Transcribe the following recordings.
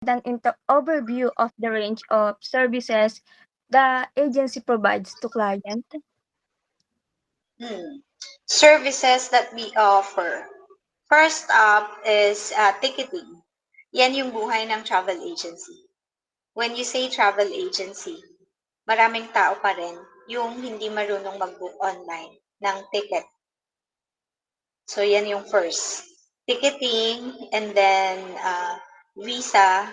an overview of the range of services the agency provides to client? Services that we offer. First up is ticketing. Yan yung buhay ng travel agency. When you say travel agency, maraming tao pa rin yung hindi marunong mag-book online ng ticket. So, yan yung first. Ticketing, and then visa,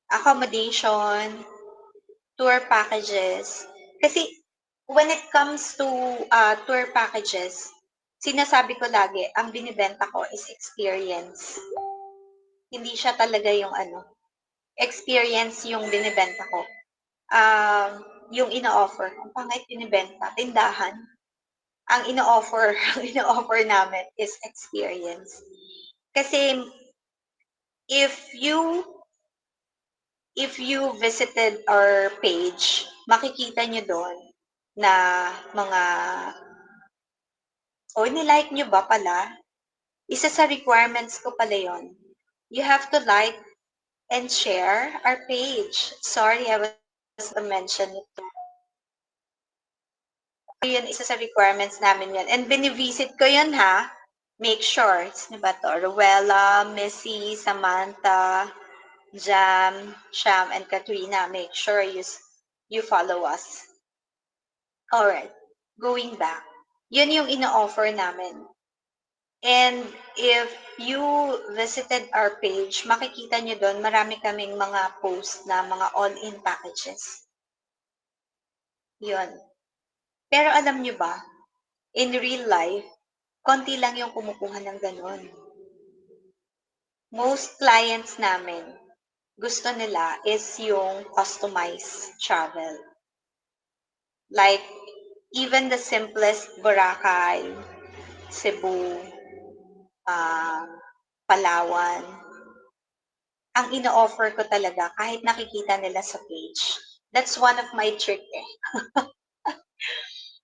accommodation, tour packages. Kasi when it comes to tour packages, sinasabi ko lagi, ang binibenta ko is experience. Hindi siya talaga yung experience yung binibenta ko. Yung ina-offer, ang pangit binibenta, tindahan. Ang ina-offer, ang ina-offer namin is experience. Kasi if you visited our page, makikita nyo doon na mga, nilike nyo ba pala? Isa sa requirements ko pala yon. You have to like and share our page. Sorry, I was to mention it. Yun, isa sa requirements namin yun. And binivisit ko yun ha. Make sure. Sino ba to? Rowella, Missy, Samantha, Jam, Sham, and Katrina. Make sure you follow us. Alright. Going back. Yun yung ina-offer namin. And if you visited our page, makikita nyo doon, marami kaming mga post na mga all-in packages. Yun. Pero alam nyo ba, in real life, konti lang yung kumukuha ng ganon. Most clients namin, gusto nila is yung customized travel. Like, even the simplest Boracay, Cebu, Palawan, ang ino-offer ko talaga kahit nakikita nila sa page. That's one of my trick eh.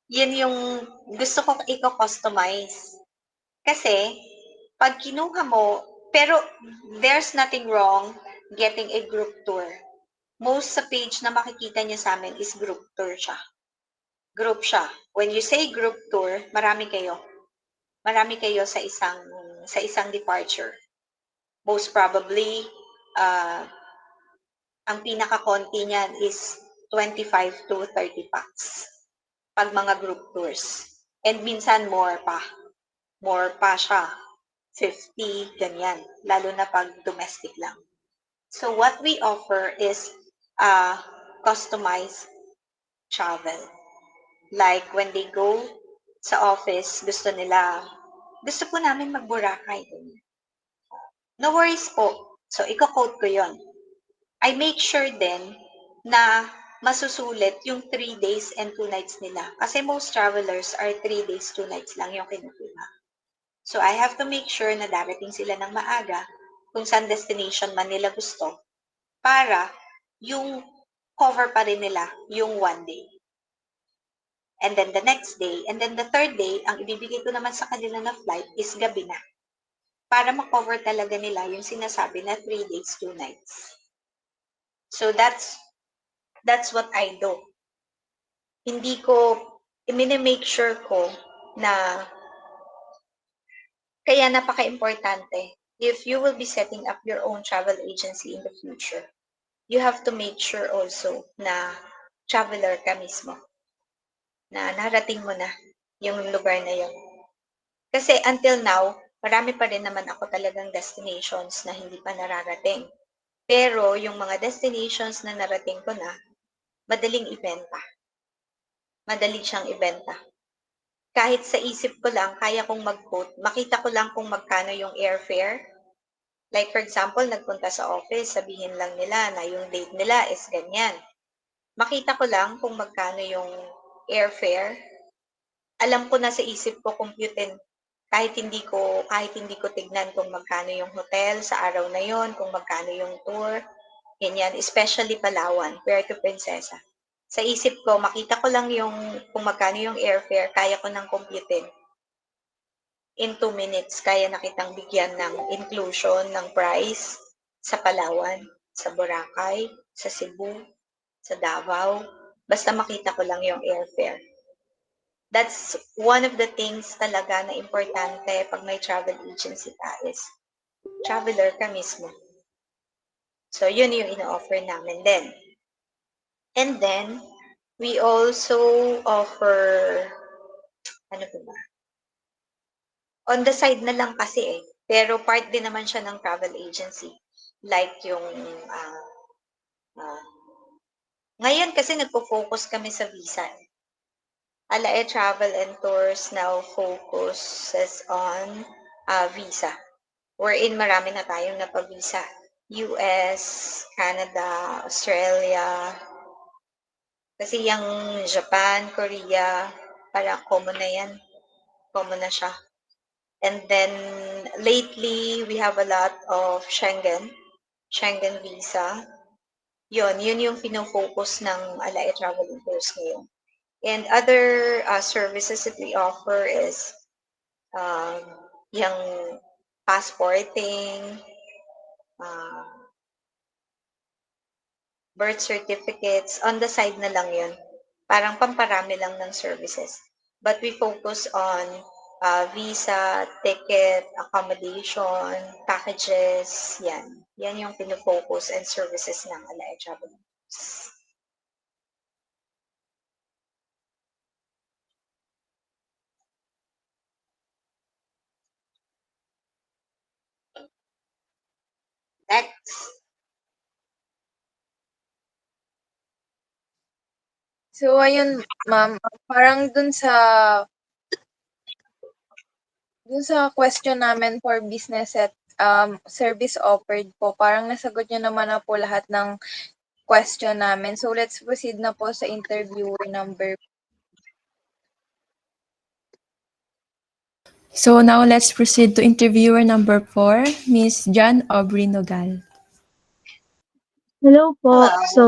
Yun yung gusto ko i-customize. Kasi, pag kinuha mo, pero there's nothing wrong getting a group tour. Most sa page na makikita niyo sa amin is group tour siya. Group siya. When you say group tour, marami kayo. Marami kayo sa isang departure. Most probably, ang pinaka-konti niyan is 25 to 30 packs pag mga group tours. And minsan more pa. More pa siya. 50, ganyan. Lalo na pag domestic lang. So what we offer is customized travel. Like when they go sa office, gusto po namin mag-Boracay. No worries po. So, iko-quote ko yon. I make sure din na masusulit yung 3 days and 2 nights nila. Kasi most travelers are 3 days, 2 nights lang yung kinukuha. So, I have to make sure na darating sila ng maaga kung saan destination man nila gusto para yung cover pa rin nila yung 1 day. And then the next day, and then the third day, ang ibibigay ko naman sa kanila na flight is gabi na. Para ma-cover talaga nila yung sinasabi na 3 days, 2 nights. So that's what I do. Hindi ko, i-make sure ko na kaya napaka-importante. If you will be setting up your own travel agency in the future, you have to make sure also na traveler ka mismo. Na narating mo na yung lugar na yun. Kasi until now, marami pa rin naman ako talagang destinations na hindi pa nararating. Pero yung mga destinations na narating ko na, madaling ibenta. Madali siyang ibenta. Kahit sa isip ko lang, kaya kong mag-quote, makita ko lang kung magkano yung airfare. Like for example, nagpunta sa office, sabihin lang nila na yung date nila is ganyan. Makita ko lang kung magkano yung airfare. Alam ko na sa isip ko computein kahit hindi ko tignan kung magkano yung hotel sa araw na yon, kung magkano yung tour, ganyan, especially Palawan, Puerto Princesa. Sa isip ko, makita ko lang yung kung magkano yung airfare, kaya ko nang computein. in 2 minutes, kaya na kitang bigyan ng inclusion ng price sa Palawan, sa Boracay, sa Cebu, sa Davao. Basta makita ko lang yung airfare. That's one of the things talaga na importante pag may travel agency ka is traveler ka mismo. So, yun yung ino-offer namin din. And then, we also offer, ano ba ba? On the side na lang kasi eh. Pero part din naman siya ng travel agency. Like yung, uh, uh, ngayon kasi nagpo-focus kami sa visa. Alae Travel and Tours now focuses on visa. Wherein marami na tayong napavisa. US, Canada, Australia. Kasi yung Japan, Korea, parang common na yan. Common na siya. And then lately, we have a lot of Schengen visa. Yun yung pinofocus ng Alae Travel and Tours ngayon. And other services that we offer is um, yung passporting, uh, birth certificates, on the side na lang yun. Parang pamparami lang ng services. But we focus on visa, ticket, accommodation, packages, yan. Yan yung pinofocus and services ng Alaya Travel. Next. So, ayun, ma'am, parang dun sa question namin for business at service offered po, parang nasagot niyo naman na po lahat ng question namin. So, let's proceed na po sa interviewer number. So now let's proceed to interviewer number 4, Miss Jan Aubrey Nogal. Hello po. Hello. So,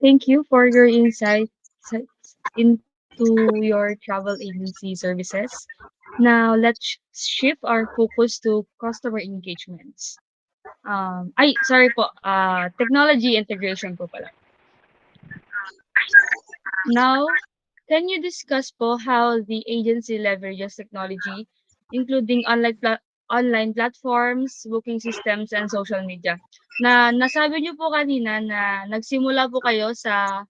thank you for your insights into your travel agency services. Now, let's shift our focus to customer engagements. Sorry po, technology integration po pala. Now, can you discuss po how the agency leverages technology, including online platforms, booking systems, and social media? Nasabi niyo po kanina na nagsimula po kayo sa,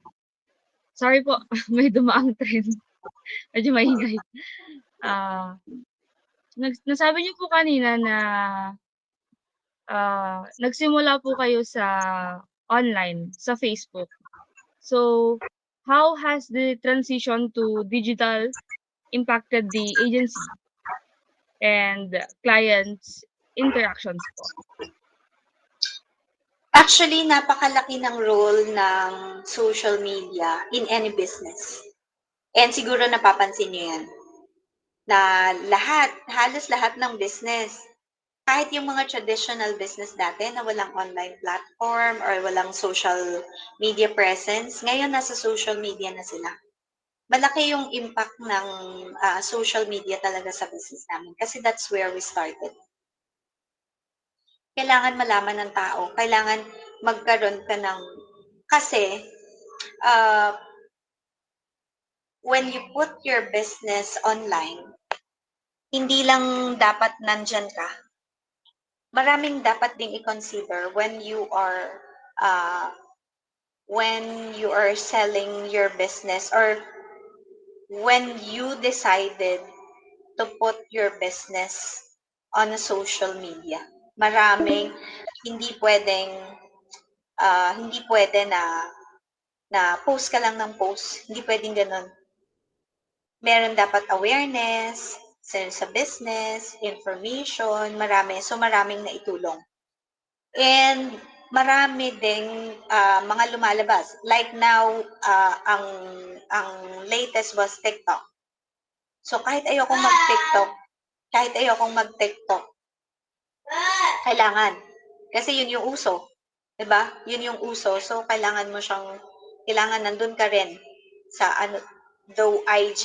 sorry po, may dumaang trend. Medyo maingay. Nasabi niyo po kanina na nagsimula po kayo sa online, sa Facebook. So, how has the transition to digital impacted the agency and clients' interactions po? Actually, napakalaki ng role ng social media in any business. And siguro napapansin niyo yan. Na halos lahat ng business, kahit yung mga traditional business dati na walang online platform or walang social media presence, ngayon nasa social media na sila. Malaki yung impact ng social media talaga sa business namin kasi that's where we started. Kailangan malaman ng tao, kailangan magkaroon ka ng, kasi when you put your business online, hindi lang dapat nandyan ka. Maraming dapat ding i-consider when you are selling your business or when you decided to put your business on a social media. Maraming hindi pwede na post ka lang ng post. Hindi pwedeng ganun. Meron dapat awareness sa business, information, marami. So, maraming naitulong. And marami ding mga lumalabas. Like now, ang latest was TikTok. So, kahit ayokong mag-TikTok, kailangan. Kasi yun yung uso. Diba? Yun yung uso. So, kailangan mo siyang kailangan nandun ka rin sa ano, though IG,